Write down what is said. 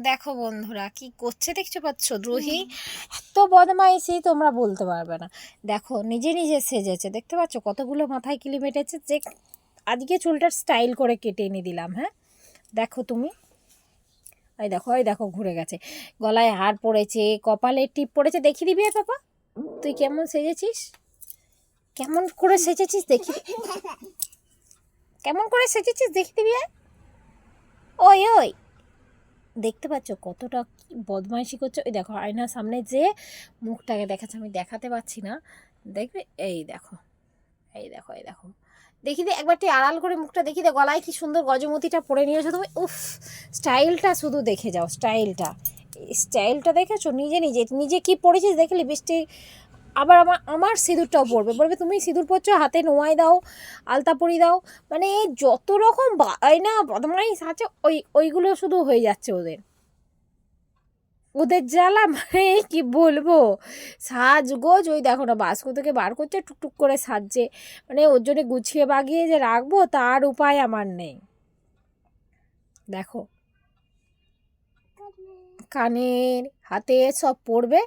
দেখো বন্ধুরা কি করছে দেখতে পাচ্ছ দ্রোহী, এত বদমাইশি তোমরা বলতে পারবে না। দেখো নিজে নিজে সেজেছে, দেখতে পাচ্ছ কতগুলো মাথায় কিলি মেটেছে। যে আজকে চুলটার স্টাইল করে কেটে এনে দিলাম। হ্যাঁ দেখো তুমি, এই দেখো ঘুরে গেছে, গলায় হার পড়েছে, কপালে টিপ পড়েছে। দেখিয়ে দিবি পাপা তুই কেমন সেজেছিস, কেমন করে সেজেছিস দেখি, কেমন করে সেজেছিস দেখি দিবি। ওই ওই দেখতে পাচ্ছ কতটা বদমাইশি করছে। ওই দেখো আয়নার সামনে যে মুখটাকে দেখাচ্ছে, আমি দেখাতে পাচ্ছি না, দেখবে। এই দেখো, এই দেখো দেখি দে একবার তুই আড়াল করে মুখটা দেখি দে, গলায় কি সুন্দর গজমতিটা পরে নিয়েছো তুমি। উফ, স্টাইলটা শুধু দেখে যাও, স্টাইলটা, স্টাইলটা দেখেছো। নিজে নিজে নিজে কি পরেছিস দেখে লিপস্টিক, আবার আমার সিঁদুরটাও পরবে, বলবে তুমি সিঁদুর পরছো, হাতে নোয়াই দাও, আলতা পরি দাও, মানে যত রকম বায়না বদমাইশ আছে ওইগুলো শুধু হয়ে যাচ্ছে ওদের। ওদের জ্বালা মানে কি বলবো, সাজগোজ ওই দেখো না বাস্ক থেকে বার করছে, টুকটুক করে সাজছে, মানে ওর জন্য গুছিয়ে বাগিয়ে যে রাখবো তার উপায় আমার নেই। দেখো কানের হাতে সব পড়বে।